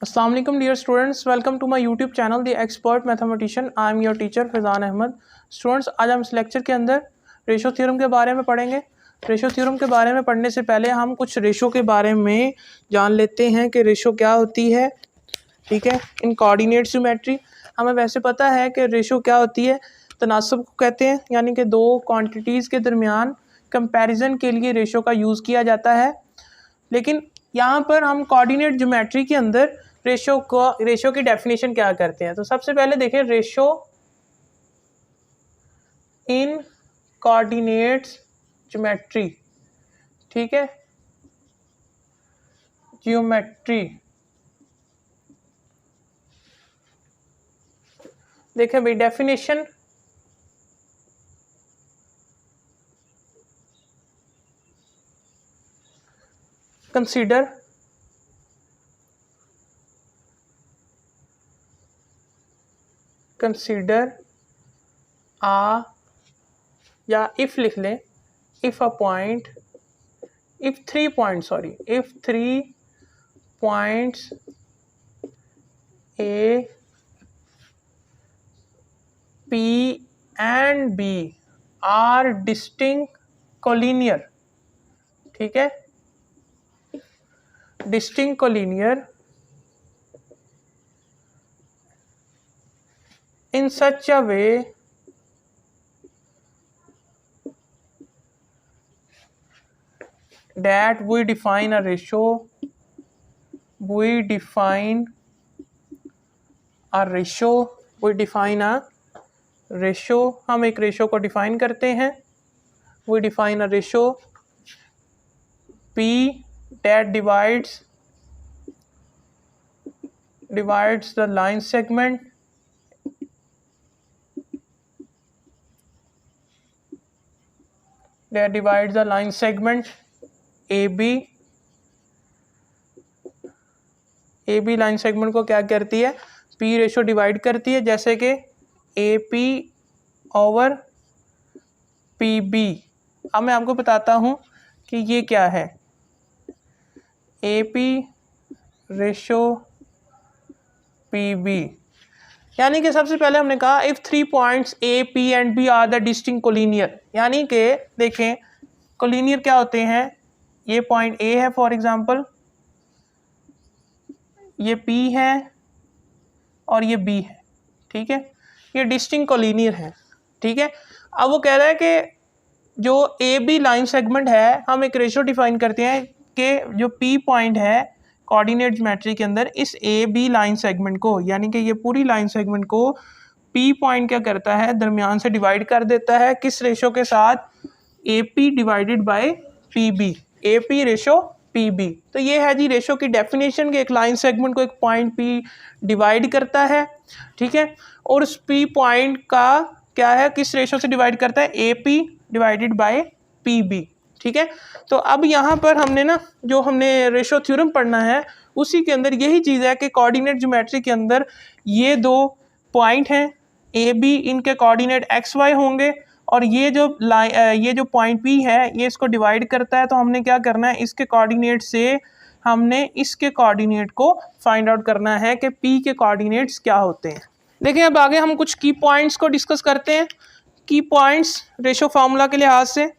अस्सलाम वालेकुम dear students, welcome to my YouTube channel the expert mathematician. I am your teacher Faizan Ahmed. Students, आज हम इस लेक्चर के अंदर रेशो थ्योरम के बारे में पढ़ेंगे। रेशो थ्योरम के बारे में पढ़ने से पहले हम कुछ रेशो के बारे में जान लेते हैं कि रेशो क्या होती है। ठीक है, इन कोऑर्डिनेट ज्योमेट्री हमें वैसे पता है कि रेशो क्या होती है, तनासब को कहते हैं, यानी कि दो क्वांटिटीज़ के दरमियान कंपैरिजन के लिए रेशो का यूज़ किया जाता है। लेकिन यहाँ पर हम कोऑर्डिनेट ज्योमेट्री के अंदर रेशो की डेफिनेशन क्या करते हैं। तो सबसे पहले देखें रेशो इन कोऑर्डिनेट्स ज्योमेट्री। ठीक है, ज्योमेट्री देखें भाई, डेफिनेशन कंसीडर आ, या इफ लिख लें, if three points A P and B are distinct collinear. ठीक है, distinct collinear in such a way that we define a ratio, हम एक रेशो को डिफाइन करते हैं। we define a ratio P that divides the line segment AB line segment को क्या करती है, P रेशो डिवाइड करती है, जैसे कि AP ओवर PB। अब मैं आपको बताता हूँ कि ये क्या है। AP रेशो PB, यानी कि सबसे पहले हमने कहा if three points A, P and B are the distinct collinear, यानी कि देखें कोलिनियर क्या होते हैं। ये पॉइंट A है फॉर एग्जांपल, ये P है और ये B है। ठीक है, ये डिस्टिंक्ट कोलिनियर है। ठीक है, अब वो कह रहा है कि जो AB लाइन सेगमेंट है, हम एक रेशो डिफाइन करते हैं कि जो P पॉइंट है कोऑर्डिनेट ज्योमेट्री के अंदर, इस AB लाइन सेगमेंट को, यानी कि ये पूरी लाइन सेगमेंट को P पॉइंट क्या करता है, दरमियान से डिवाइड कर देता है। किस रेशो के साथ? AP divided by PB, AP ratio PB। तो ये है जी रेशो की डेफिनेशन कि एक लाइन सेगमेंट को एक पॉइंट P डिवाइड करता है। ठीक है, और उस P पॉइंट का क्या है, किस रेशो से डिवाइड करता है, AP डिवाइडेड बाय PB। ठीक है, तो अब यहाँ पर हमने हमने रेशो थ्योरम पढ़ना है, उसी के अंदर यही चीज़ है कि कोऑर्डिनेट ज्योमेट्री के अंदर ये दो पॉइंट हैं AB, इनके कोऑर्डिनेट XY होंगे, और ये जो पॉइंट P है ये इसको डिवाइड करता है। तो हमने क्या करना है, इसके कोऑर्डिनेट से हमने इसके कोऑर्डिनेट को फाइंड आउट करना है कि P के कोऑर्डिनेट्स क्या होते हैं। देखिए, अब आगे हम कुछ की पॉइंट्स को डिस्कस करते हैं। की पॉइंट्स रेशो फार्मूला के लिहाज से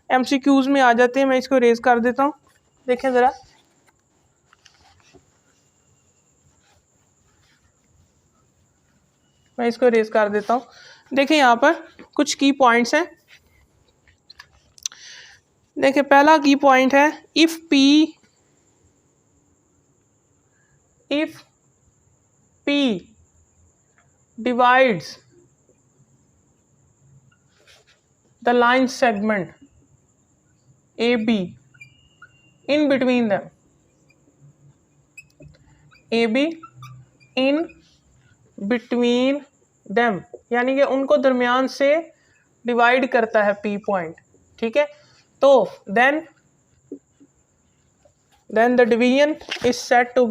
MCQs में आ जाते हैं। मैं इसको रेज कर देता हूँ, देखें ज़रा। मैं इसको रेज कर देता हूँ। देखिए यहाँ पर कुछ की पॉइंट्स हैं। देखिए, पहला की पॉइंट है if P divides the line segment AB in between them, AB in between them, यानी कि उनको दरमियान से डिवाइड करता है P पॉइंट। ठीक है, तो then the division is said to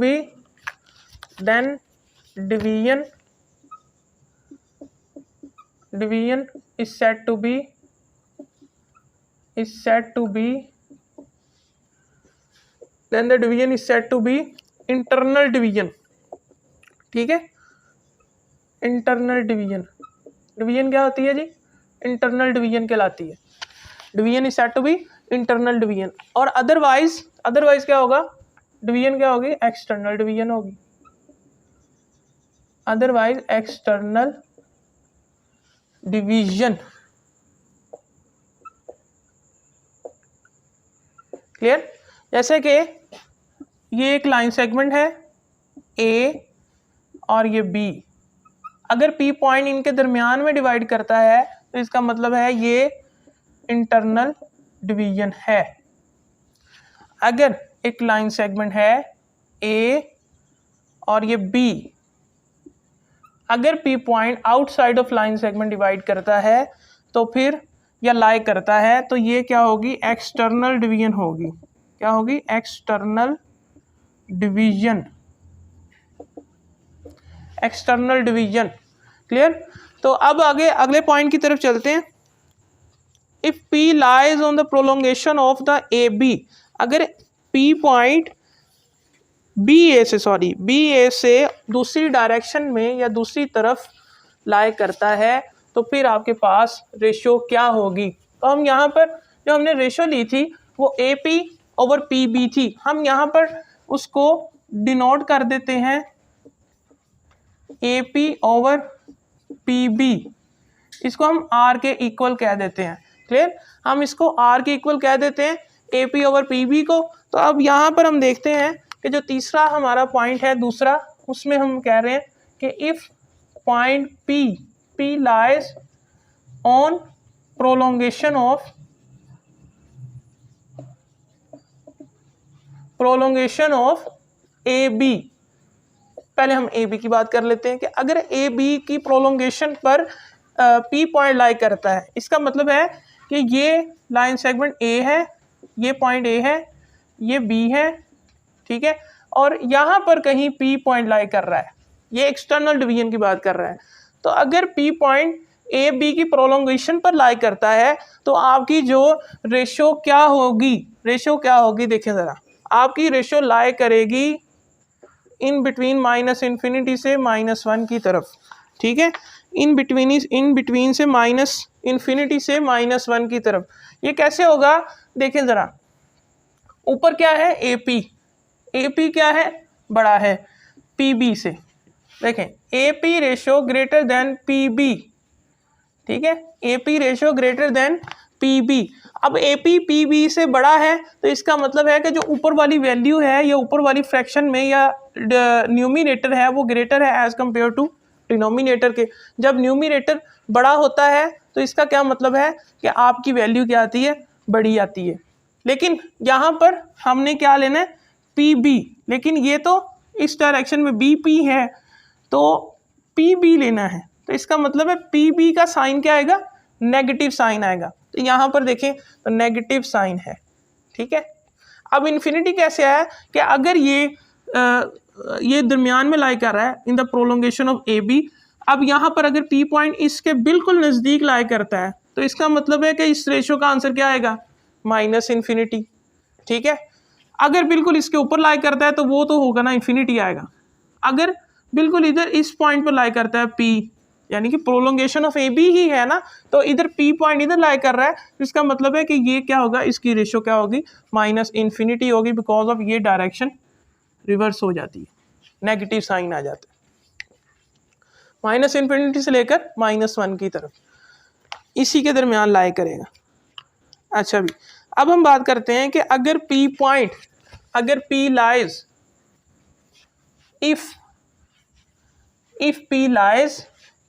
be internal division। ठीक है। इंटरनल डिवीजन, डिवीजन क्या होती है जी? इंटरनल डिवीजन कहलाती है। Division is said to be internal division. और अदरवाइज क्या होगा? डिवीजन क्या होगी? एक्सटर्नल डिवीजन होगी। Otherwise external division. क्लियर? जैसे कि ये एक लाइन सेगमेंट है ए और ये बी, अगर पी पॉइंट इनके दरमियान में डिवाइड करता है तो इसका मतलब है ये इंटरनल डिवीजन है। अगर एक लाइन सेगमेंट है ए और ये बी, अगर P point outside of line segment divide करता है तो फिर या लाई करता है तो ये क्या होगी? एक्सटर्नल डिवीजन होगी। क्या होगी? External division. External division. Clear? तो अब आगे अगले पॉइंट की तरफ चलते हैं। If P lies on the prolongation of the A B, अगर P पॉइंट बी ए से दूसरी डायरेक्शन में या दूसरी तरफ लाई करता है तो फिर आपके पास रेशो क्या होगी? तो हम यहाँ पर जो हमने रेशो ली थी वो A P over P B थी, हम यहाँ पर उसको डिनोट कर देते हैं A P over P B, इसको हम आर के इक्वल कह देते हैं। क्लियर? हम इसको आर के इक्वल कह देते हैं A P over P B को। तो अब यहाँ पर हम देखते हैं कि जो तीसरा हमारा पॉइंट है दूसरा, उसमें हम कह रहे हैं कि if point P lies on prolongation of A B, पहले हम ए बी की बात कर लेते हैं कि अगर ए बी की प्रोलोंगेशन पर पी पॉइंट लाई करता है, इसका मतलब है कि ये लाइन सेगमेंट ए है, ये पॉइंट ए है, ये बी है, ठीक है, और यहाँ पर कहीं पी पॉइंट लाई कर रहा है, ये एक्सटर्नल डिवीजन की बात कर रहा है। तो अगर पी पॉइंट ए बी की प्रोलोंगेशन पर लाई करता है तो आपकी जो रेशो क्या होगी? देखिए ज़रा, आपकी रेशो लाई करेगी इन बिटवीन माइनस इन्फिनिटी से -1 की तरफ। ठीक है, इन बिटवीन से माइनस इन्फिनिटी से -1 की तरफ। ये कैसे होगा? देखें ज़रा, ऊपर क्या है? ए पी क्या है? बड़ा है पी बी से। देखें, A P ratio greater than P B, ठीक है, A P ratio greater than P B. अब ए पी पी बी से बड़ा है तो इसका मतलब है कि जो ऊपर वाली वैल्यू है या ऊपर वाली फ्रैक्शन में या न्यूमिनेटर है वो ग्रेटर है एज कंपेयर टू डिनोमिनेटर के। जब न्यूमिनेटर बड़ा होता है तो इसका क्या मतलब है कि आपकी वैल्यू क्या आती है? बड़ी आती है। लेकिन यहाँ पर हमने क्या लेना है? पी बी, लेकिन ये तो इस डायरेक्शन में बी पी है तो पी बी लेना है, तो इसका मतलब है पी बी का साइन क्या आएगा? नेगेटिव साइन आएगा। तो यहाँ पर देखें तो नेगेटिव साइन है। ठीक है, अब इन्फिनिटी कैसे आया कि अगर ये दरमियान में लाई कर रहा है in the prolongation of A B. अब यहाँ पर अगर पी पॉइंट इसके बिल्कुल नज़दीक लाई करता है तो इसका मतलब है कि इस रेशो का आंसर क्या आएगा? -इन्फिनिटी। ठीक है, अगर बिल्कुल इसके ऊपर लाई करता है तो वो तो होगा ना, इन्फिनिटी आएगा। अगर बिल्कुल इधर इस पॉइंट पर लाई करता है पी, यानी कि प्रोलोंगेशन ऑफ ए बी ही है ना, तो इधर पी पॉइंट इधर लाई कर रहा है, इसका मतलब है कि ये क्या होगा? इसकी रेशो क्या होगी? -इन्फिनिटी होगी, बिकॉज ऑफ ये डायरेक्शन रिवर्स हो जाती है, नेगेटिव साइन आ जाता है। -इन्फिनिटी से लेकर -1 की तरफ इसी के दरमियान लाई करेगा। अच्छा भी, अब हम बात करते हैं कि अगर पी पॉइंट, अगर P lies, if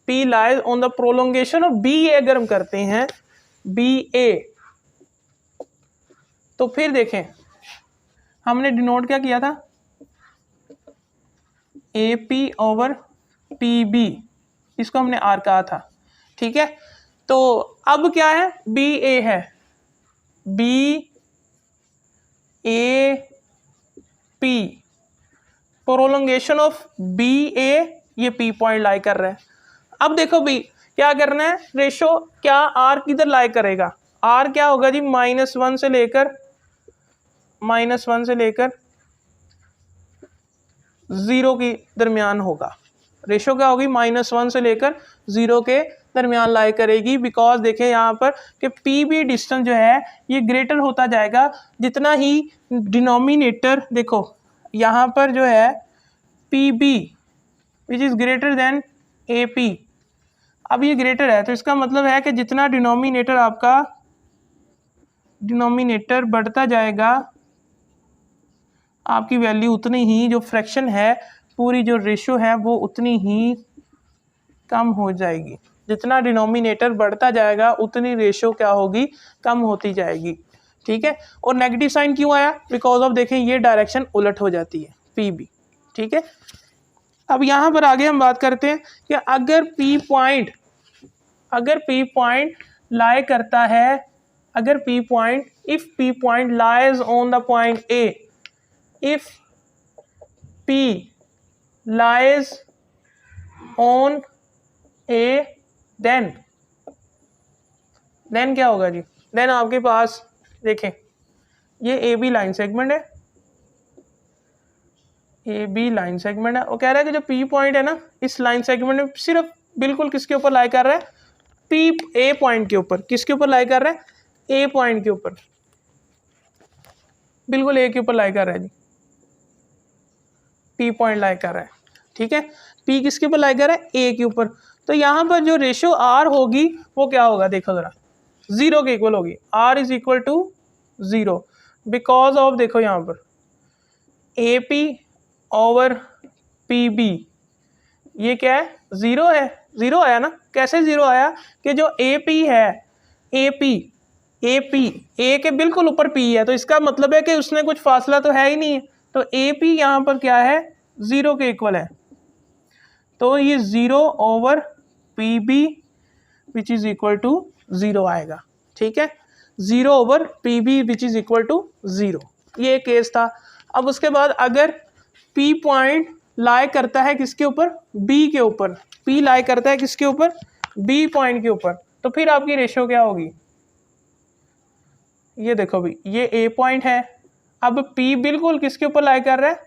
P lies on the prolongation of B A, अगर हम करते हैं बी ए, तो फिर देखें हमने डिनोट क्या किया था? A P over P B, इसको हमने आर कहा था। ठीक है, तो अब क्या है? बी ए है, B A P, prolongation of B A, ये पी पॉइंट लाई कर रहा है। अब देखो भाई क्या करना है? रेशो क्या आर किधर लाई करेगा? आर क्या होगा जी? -1 से लेकर 0 के दरमियान होगा। रेशो क्या होगी, -1 से लेकर 0 के दरमियान लाई करेगी। बिकॉज देखें यहाँ पर कि पी बी डिस्टेंस जो है ये ग्रेटर होता जाएगा जितना ही डिनोमिनेटर, देखो यहाँ पर जो है P B which is greater than A P, अब ये ग्रेटर है तो इसका मतलब है कि जितना डिनोमिनेटर आपका डिनोमिनेटर बढ़ता जाएगा आपकी वैल्यू उतनी ही, जो फ्रैक्शन है पूरी जो रेशो है वो उतनी ही कम हो जाएगी। जितना डिनोमिनेटर बढ़ता जाएगा उतनी रेशो क्या होगी, कम होती जाएगी। ठीक है, और नेगेटिव साइन क्यों आया, बिकॉज ऑफ देखें ये डायरेक्शन उलट हो जाती है पी बी। ठीक है, अब यहाँ पर आगे हम बात करते हैं कि अगर पी पॉइंट लाई करता है, अगर P point, if P point lies on the point A, if P lies on A, then क्या होगा जी, देन आपके पास देखें ये ए बी लाइन सेगमेंट है, ए बी लाइन सेगमेंट है। वो कह रहा है कि जो पी पॉइंट है ना इस लाइन सेगमेंट में सिर्फ बिल्कुल किसके ऊपर लाई कर रहा है, पी ए पॉइंट के ऊपर। किसके ऊपर लाई कर रहा है, ए पॉइंट के ऊपर, बिल्कुल ए के ऊपर लाई कर रहा है जी, पी पॉइंट लाई कर रहा है। ठीक है, पी किसके ऊपर लाई कर रहा है, ए के ऊपर। तो यहाँ पर जो रेशो आर होगी वो क्या होगा, देखो जरा 0 के इक्वल होगी, r is equal to 0 because of, देखो यहाँ पर A P over P B, ये क्या है, 0 है, 0 आया ना। कैसे 0 आया कि जो ए पी है, ए पी ए के बिल्कुल ऊपर पी है, तो इसका मतलब है कि उसने कुछ फासला तो है ही नहीं है, तो ए पी यहाँ पर क्या है, 0 के इक्वल है। तो ये 0 over P B which is equal to 0 आएगा। ठीक है, 0 over P B which is equal to 0, ये केस था। अब उसके बाद अगर पी पॉइंट लाई करता है किसके ऊपर, बी के ऊपर, पी लाई करता है किसके ऊपर, बी पॉइंट के ऊपर, तो फिर आपकी रेशो क्या होगी, ये देखो भाई ये ए पॉइंट है, अब पी बिल्कुल किसके ऊपर लाई कर रहा है,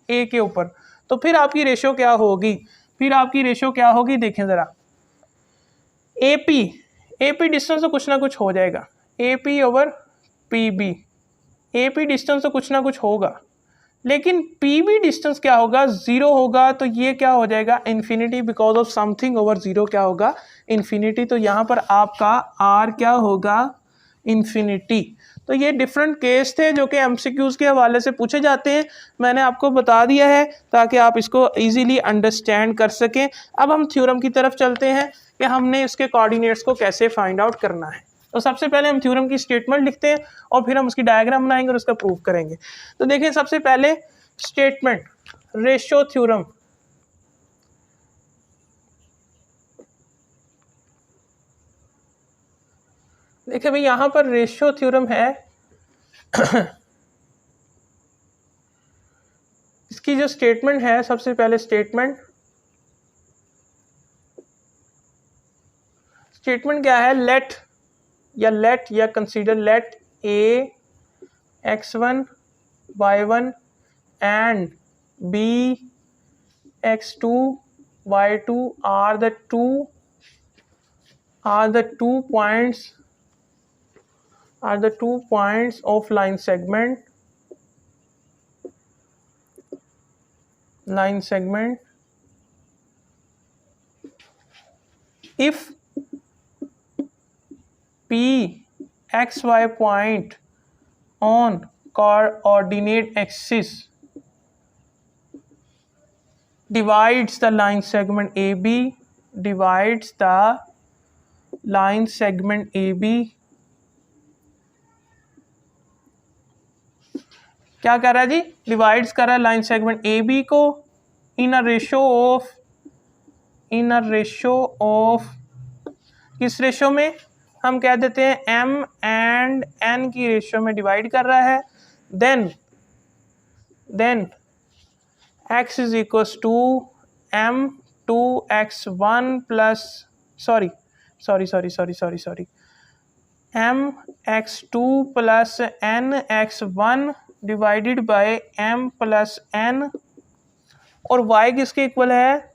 ए के ऊपर, तो फिर आपकी रेशो क्या होगी, फिर आपकी रेशो क्या होगी, देखें ज़रा ए पी डिस्टेंस तो कुछ ना कुछ हो जाएगा, A P over P B, A P distance तो कुछ ना कुछ होगा, लेकिन पी बी डिस्टेंस क्या होगा, 0 होगा, तो ये क्या हो जाएगा infinity, because of something over 0 क्या होगा, इन्फिनिटी। तो यहाँ पर आपका आर क्या होगा, इन्फिनिटी। तो ये डिफरेंट केस थे जो कि एमसीक्यूज़ के हवाले से पूछे जाते हैं, मैंने आपको बता दिया है ताकि आप इसको इजीली अंडरस्टैंड कर सकें। अब हम थ्योरम की तरफ चलते हैं कि हमने इसके कोऑर्डिनेट्स को कैसे फाइंड आउट करना है। तो सबसे पहले हम थ्योरम की स्टेटमेंट लिखते हैं और फिर हम उसकी डायग्राम बनाएंगे और उसका प्रूफ करेंगे। तो देखिए सबसे पहले स्टेटमेंट, रेशो थ्योरम। देखिए भाई यहाँ पर रेशो थ्योरम है इसकी जो स्टेटमेंट है, सबसे पहले स्टेटमेंट क्या है, लेट या कंसीडर let A x1 y1 and b x2 y2 are the two points of line segment if p xy point on coordinate axis divides the line segment AB, क्या कर रहा है जी, डिवाइड्स कर रहा है लाइन सेगमेंट ए बी को in a ratio of किस ratio में, हम कह देते हैं m एंड n की रेशो में डिवाइड कर रहा है। Then x is equals to m 2x1 plus mx2 plus nx1 divided by m plus n, और y किसके इक्वल है,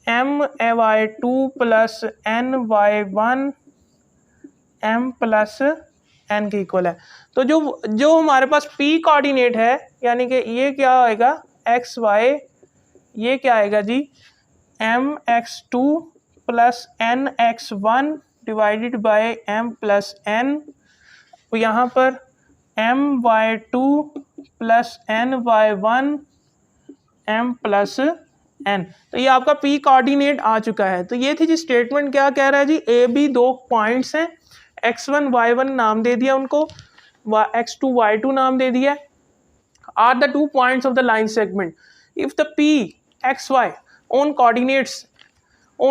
my2 plus ny1 m plus n के इक्वल है। तो जो हमारे पास p कोऑर्डिनेट है, यानी कि ये क्या आएगा एक्स वाई, ये क्या आएगा जी mx2 plus nx1 divided by m plus n। तो यहाँ पर my2 plus ny1 m plus n। तो ये आपका p कोऑर्डिनेट आ चुका है। तो ये थी जी स्टेटमेंट। क्या कह रहा है जी, ए बी दो पॉइंट्स हैं, x1 y1 नाम दे दिया उनको, x2 y2 नाम दे दिया, are the two points of the line segment. If the p x y own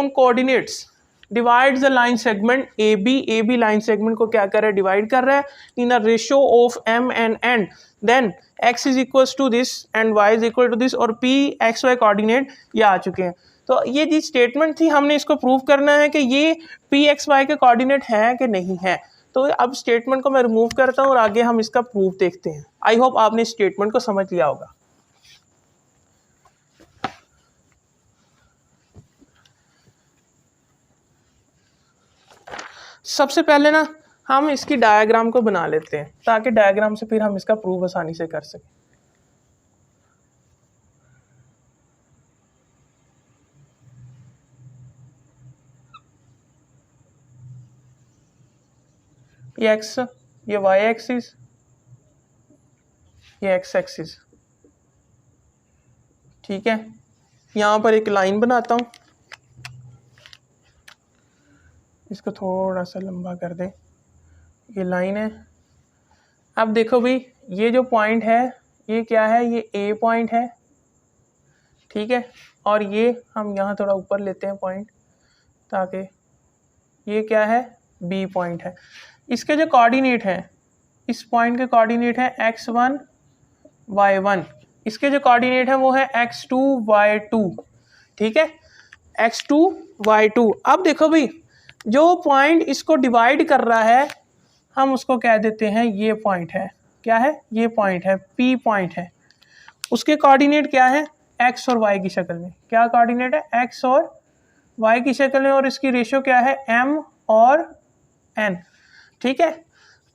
coordinates divides the line segment A B line segment को क्या कर रहा है, डिवाइड कर रहा है in a ratio of m and n, then x is equal to this and y is equal to this, और p x y coordinate ये आ चुके हैं। तो ये जी स्टेटमेंट थी, हमने इसको प्रूव करना है कि ये p x y के कोऑर्डिनेट हैं कि नहीं है। तो अब स्टेटमेंट को मैं रिमूव करता हूँ और आगे हम इसका प्रूफ देखते हैं। आई होप आपने स्टेटमेंट को समझ लिया होगा। सबसे पहले ना हम इसकी डायग्राम को बना लेते हैं, ताकि डायग्राम से फिर हम इसका प्रूफ आसानी से कर सकें। ये एक्स, ये वाई एक्सिस, ये एक्स एक्सिस, ठीक है। यहाँ पर एक लाइन बनाता हूँ, इसको थोड़ा सा लंबा कर दें, ये लाइन है। अब देखो भाई, ये जो पॉइंट है ये क्या है, ये ए पॉइंट है, ठीक है। और ये हम यहाँ थोड़ा ऊपर लेते हैं पॉइंट, ताकि ये क्या है, बी पॉइंट है। इसके जो कोऑर्डिनेट हैं, इस पॉइंट के कोऑर्डिनेट है x1 y1, इसके जो कोऑर्डिनेट है वो है x2 y2, ठीक है, x2 y2। अब देखो भाई, जो पॉइंट इसको डिवाइड कर रहा है हम उसको कह देते हैं ये पॉइंट है, क्या है, ये पॉइंट है, p पॉइंट है। उसके कोऑर्डिनेट क्या है, x और y की शक्ल में। क्या कोऑर्डिनेट है, x और y की शक्ल में, और इसकी रेशियो क्या है, m और n, ठीक है।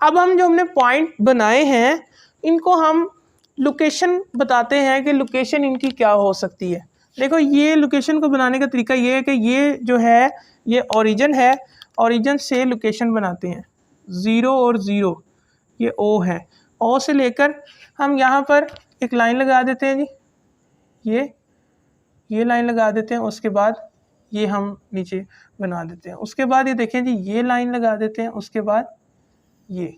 अब हम जो हमने पॉइंट बनाए हैं इनको हम लोकेशन बताते हैं कि लोकेशन इनकी क्या हो सकती है। देखो, ये लोकेशन को बनाने का तरीका ये है कि ये जो है ये ओरिजिन है, ओरिजिन से लोकेशन बनाते हैं, 0 और 0 ये O है, O से लेकर हम यहाँ पर एक लाइन लगा देते हैं जी, ये लाइन लगा देते हैं। उसके बाद ये हम नीचे बना देते हैं। उसके बाद ये देखें जी, ये लाइन लगा देते हैं, उसके बाद ये,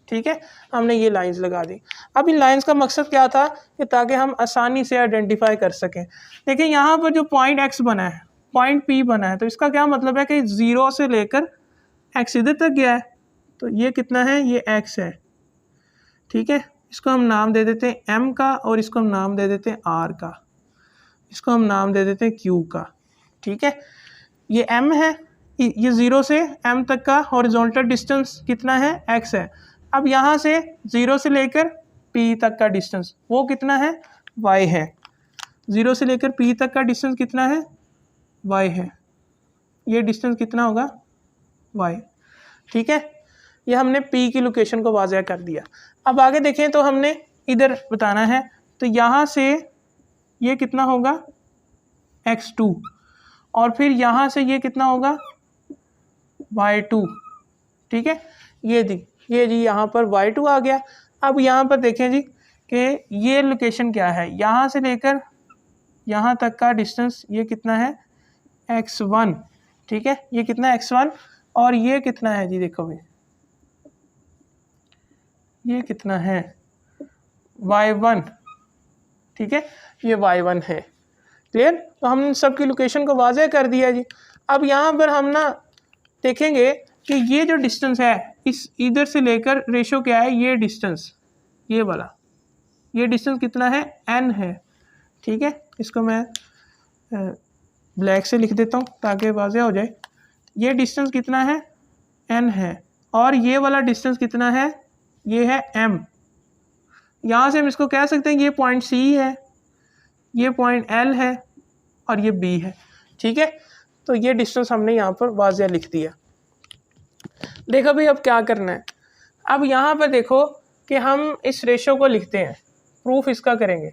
ठीक है, हमने ये लाइंस लगा दी। अब इन लाइंस का मकसद क्या था कि ताकि हम आसानी से आइडेंटिफाई कर सकें। देखिए यहाँ पर जो पॉइंट x बना है, पॉइंट p बना है, तो इसका क्या मतलब है कि 0 से लेकर x इधर तक गया है, तो ये कितना है, ये x है, ठीक है। इसको हम नाम दे देते हैं m का, और इसको हम नाम दे देते हैं r का, इसको हम नाम दे देते हैं q का, ठीक है। ये m है, ये 0 से m तक का हॉरिजॉन्टल डिस्टेंस कितना है, x है। अब यहाँ से 0 से लेकर p तक का डिस्टेंस वो कितना है, y है। 0 से लेकर p तक का डिस्टेंस कितना है, y है। ये डिस्टेंस कितना होगा, y, ठीक है। ये हमने p की लोकेशन को वाज़ह कर दिया। अब आगे देखें तो हमने इधर बताना है, तो यहाँ से ये कितना होगा, x2, और फिर यहाँ से ये कितना होगा, y2, ठीक है। ये जी यहाँ पर y2 आ गया। अब यहाँ पर देखें जी कि ये लोकेशन क्या है, यहाँ से लेकर यहाँ तक का डिस्टेंस ये कितना है, x1, ठीक है। ये कितना है, x1, और ये कितना है जी, देखो भाई ये कितना है, y1, ठीक है, ये y1 है। क्लियर। तो हमने सबकी लोकेशन को वाज़ह कर दिया जी। अब यहाँ पर हम ना देखेंगे कि ये जो डिस्टेंस है, इस इधर से लेकर रेशो क्या है, ये डिस्टेंस, ये वाला, ये डिस्टेंस कितना है, n है, ठीक है। इसको मैं ब्लैक से लिख देता हूँ ताकि वाज़ह हो जाए। ये डिस्टेंस कितना है, n है, और ये वाला डिस्टेंस कितना है, ये है m। यहाँ से हम इसको कह सकते हैं ये पॉइंट C है, ये पॉइंट L है, और ये B है, ठीक है, तो ये डिस्टेंस हमने यहाँ पर वाज़िया लिख दिया। देखो भाई अब क्या करना है, अब यहाँ पर देखो कि हम इस रेशो को लिखते हैं, प्रूफ इसका करेंगे।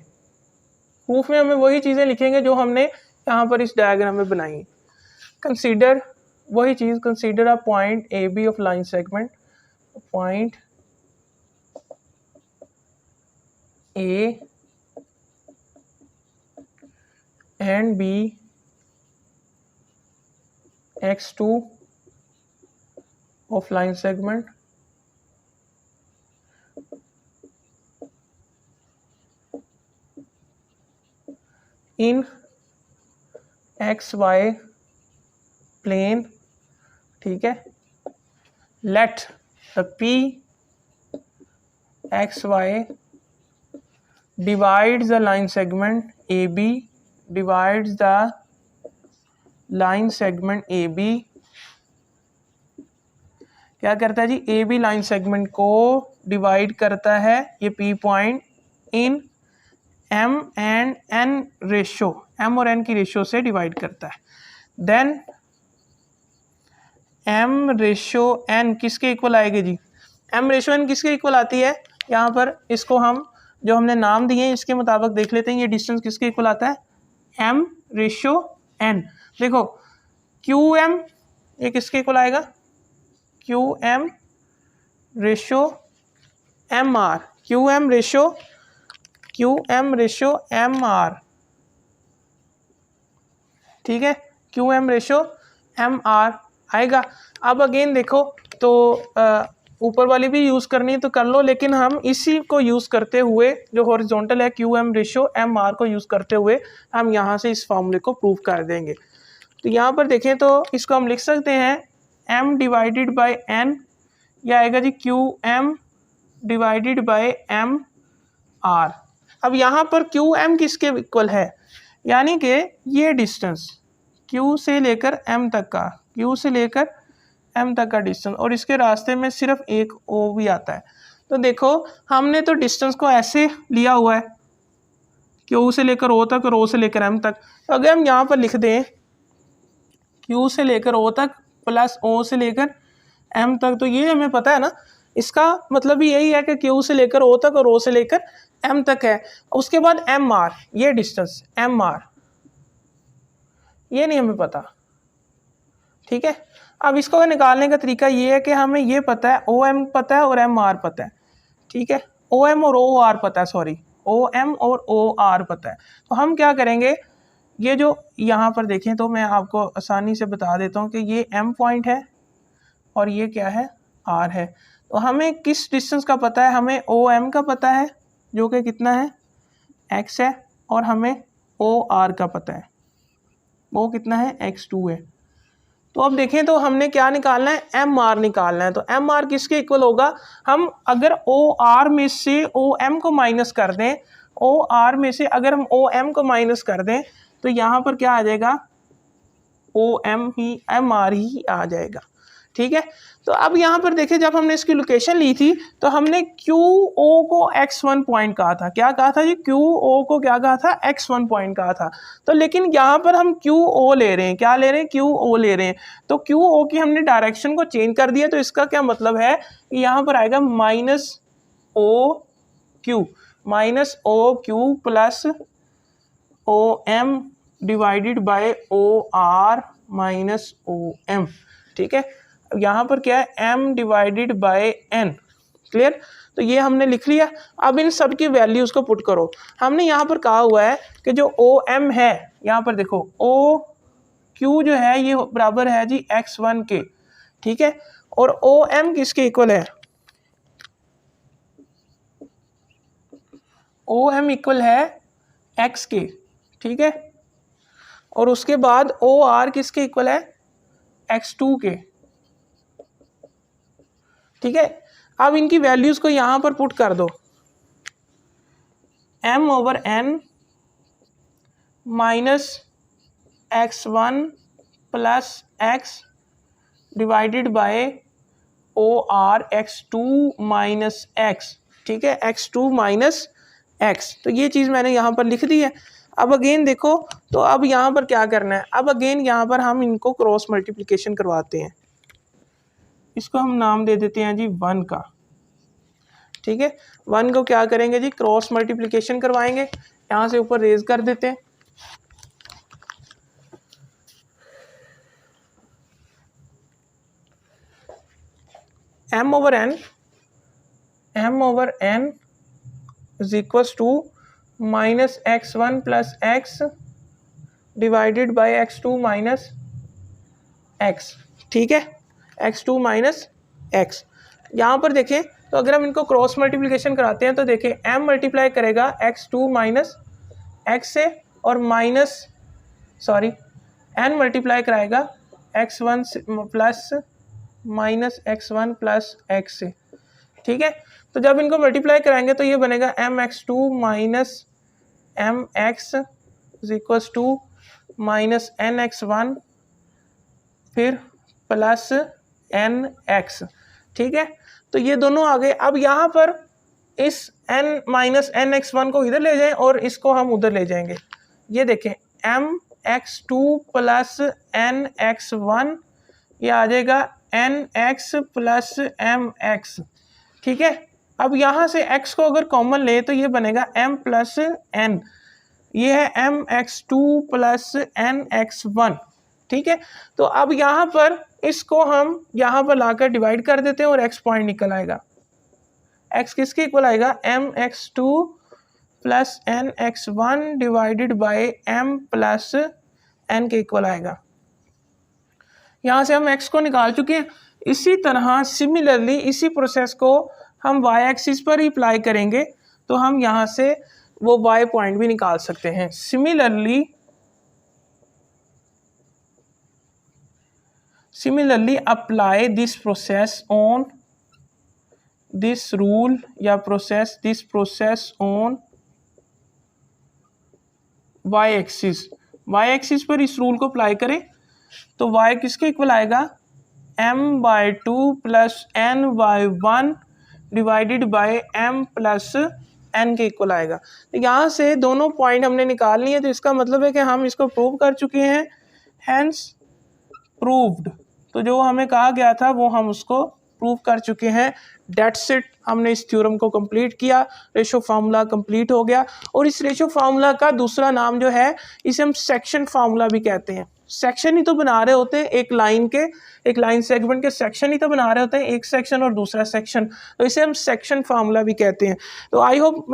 प्रूफ में हमें वही चीज़ें लिखेंगे जो हमने यहाँ पर इस डायग्राम में बनाई। कंसीडर वही चीज़, consider a point A B of line segment, point A and B x2 of line segment in xy plane, ठीक है। let the p xy divides the line segment AB, divides the line segment AB, क्या करता है जी, A B line segment को divide करता है ये P point in m and n ratio, m और एन की रेशो से डिवाइड करता है। देन एम रेशो एन किसके इक्वल आएगी जी, एम रेशो एन किसके इक्वल आती है, यहाँ पर इसको हम जो हमने नाम दिए हैं इसके मुताबिक देख लेते हैं, ये डिस्टेंस किसके इक्वल आता है, एम रेशो एन। देखो क्यू एम ये किसके इक्वल आएगा, Q M ratio M R, Q M ratio M R, ठीक है, Q M ratio M R आएगा। अब अगेन देखो तो ऊपर वाली भी यूज़ करनी है तो कर लो, लेकिन हम इसी को यूज़ करते हुए जो हॉरिजॉन्टल है Q M ratio M R को यूज़ करते हुए हम यहाँ से इस फॉर्मूले को प्रूव कर देंगे। तो यहाँ पर देखें तो इसको हम लिख सकते हैं m डिवाइडेड बाय n, यह आएगा जी Q M divided by M R. अब यहाँ पर क्यू एम किसके इक्वल है, यानी कि ये डिस्टेंस q से लेकर m तक का, q से लेकर m तक का डिस्टेंस, और इसके रास्ते में सिर्फ एक o भी आता है। तो देखो हमने तो डिस्टेंस को ऐसे लिया हुआ है, q से लेकर o तक और o से लेकर m तक। तो अगर हम यहाँ पर लिख दें q से लेकर o तक प्लस o से लेकर m तक, तो ये हमें पता है ना, इसका मतलब भी यही है कि q से लेकर o तक और o से लेकर m तक है। उसके बाद एम आर, ये डिस्टेंस एम आर ये नहीं हमें पता, ठीक है। अब इसको निकालने का तरीका ये है कि हमें ये पता है ओ एम पता है और एम आर पता है, ठीक है, ओ एम और ओ आर पता है, सॉरी ओ एम और ओ आर पता है। तो हम क्या करेंगे, ये जो यहाँ पर देखें तो मैं आपको आसानी से बता देता हूँ कि ये m पॉइंट है और ये क्या है, r है। तो हमें किस डिस्टेंस का पता है, हमें ओ एम का पता है जो कि कितना है x है, और हमें ओ आर का पता है वो कितना है x2 है। तो अब देखें तो हमने क्या निकालना है, एम आर निकालना है। तो एम आर किसके इक्वल होगा, हम अगर ओ आर में से ओ एम को माइनस कर दें, ओ आर में से अगर हम ओ एम को माइनस कर दें तो यहाँ पर क्या आ जाएगा, ओ एम ही एम आर ही आ जाएगा, ठीक है। तो अब यहाँ पर देखिए जब हमने इसकी लोकेशन ली थी तो हमने क्यू ओ को x1 पॉइंट कहा था, क्या कहा था जी, क्यू ओ को क्या कहा था, x1 पॉइंट कहा था। तो लेकिन यहाँ पर हम क्यू ओ ले रहे हैं, क्या ले रहे हैं, क्यू ओ ले रहे हैं। तो क्यू ओ की हमने डायरेक्शन को चेंज कर दिया, तो इसका क्या मतलब है कि यहाँ पर आएगा minus O Q plus O M divided by O R minus O M, ठीक है। यहाँ पर क्या है, m divided by n, clear. तो ये हमने लिख लिया। अब इन सब की वैल्यूज़ को पुट करो। हमने यहाँ पर कहा हुआ है कि जो ओ एम है, यहाँ पर देखो ओ क्यू जो है ये बराबर है जी x1 के, ठीक है, और ओ एम किसके इक्वल है, ओ एम इक्वल है x के, ठीक है, और उसके बाद ओ आर किसके इक्वल है, x2 के, ठीक है। अब इनकी वैल्यूज को यहां पर पुट कर दो, m over n minus x1 plus x divided by O R x2 minus x, ठीक है, x2 माइनस x। तो ये चीज़ मैंने यहाँ पर लिख दी है। अब अगेन देखो, तो अब यहाँ पर क्या करना है, अब अगेन यहाँ पर हम इनको क्रॉस मल्टीप्लिकेशन करवाते हैं। इसको हम नाम दे देते हैं जी 1 का, ठीक है। 1 को क्या करेंगे जी, क्रॉस मल्टीप्लिकेशन करवाएंगे। यहाँ से ऊपर रेज कर देते हैं, m over n is equals to minus x1 plus x divided by x2 minus x, ठीक है, x2 माइनस x। यहाँ पर देखें तो अगर हम इनको क्रॉस मल्टीप्लिकेशन कराते हैं तो देखें m मल्टीप्लाई करेगा x2 माइनस x से, और n मल्टीप्लाई कराएगा x1 plus minus x1 plus x से, ठीक है। तो जब इनको मल्टीप्लाई कराएंगे तो ये बनेगा mx2 minus mx is equals to minus nx1 फिर प्लस nx, ठीक है। तो ये दोनों आ गए। अब यहाँ पर इस n माइनस nx1 को इधर ले जाएं और इसको हम उधर ले जाएंगे। ये देखें mx2 प्लस nx1, ये आ जाएगा nx प्लस mx, ठीक है। अब यहाँ से x को अगर कॉमन ले तो ये बनेगा m प्लस n, ये है mx2 प्लस nx1, ठीक है। तो अब यहाँ पर इसको हम यहाँ पर लाकर डिवाइड कर देते हैं और x पॉइंट निकल आएगा। x किसके इक्वल आएगा, mx2 plus nx1 divided by m plus n के इक्वल आएगा। यहाँ से हम x को निकाल चुके हैं। इसी तरह सिमिलरली इसी प्रोसेस को हम y एक्सिस पर ही अप्लाई करेंगे तो हम यहाँ से वो y पॉइंट भी निकाल सकते हैं। Similarly apply this process on this rule या this process on y axis पर इस रूल को अप्लाई करें तो y किसके इक्वल आएगा, m/2 plus n/1 divided by m plus n के इक्वल आएगा। तो यहाँ से दोनों पॉइंट हमने निकाल लिए, तो इसका मतलब है कि हम इसको प्रूव कर चुके हैं, हैंस प्रूव्ड। तो जो हमें कहा गया था वो हम उसको प्रूव कर चुके हैं। डेट्स इट, हमने इस थ्योरम को कंप्लीट किया, रेशो फार्मूला कंप्लीट हो गया। और इस रेशो फार्मूला का दूसरा नाम जो है, इसे हम सेक्शन फार्मूला भी कहते हैं। सेक्शन ही तो बना रहे होते हैं एक लाइन सेगमेंट के सेक्शन ही तो बना रहे होते हैं, एक सेक्शन और दूसरा सेक्शन, तो इसे हम सेक्शन फार्मूला भी कहते हैं। तो आई होप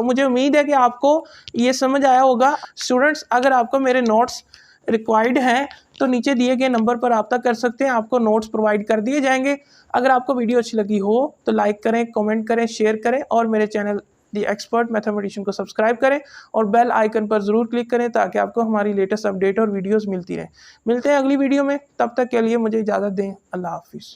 मुझे उम्मीद है कि आपको ये समझ आया होगा। स्टूडेंट्स, अगर आपको मेरे नोट्स रिक्वायर्ड हैं तो नीचे दिए गए नंबर पर रब्ता कर सकते हैं, आपको नोट्स प्रोवाइड कर दिए जाएंगे। अगर आपको वीडियो अच्छी लगी हो तो लाइक करें, कमेंट करें, शेयर करें और मेरे चैनल द एक्सपर्ट मैथमेटिशियन को सब्सक्राइब करें और बेल आइकन पर ज़रूर क्लिक करें ताकि आपको हमारी लेटेस्ट अपडेट और वीडियोस मिलती रहें। मिलते हैं अगली वीडियो में, तब तक के लिए मुझे इजाज़त दें। अल्लाह हाफिज़।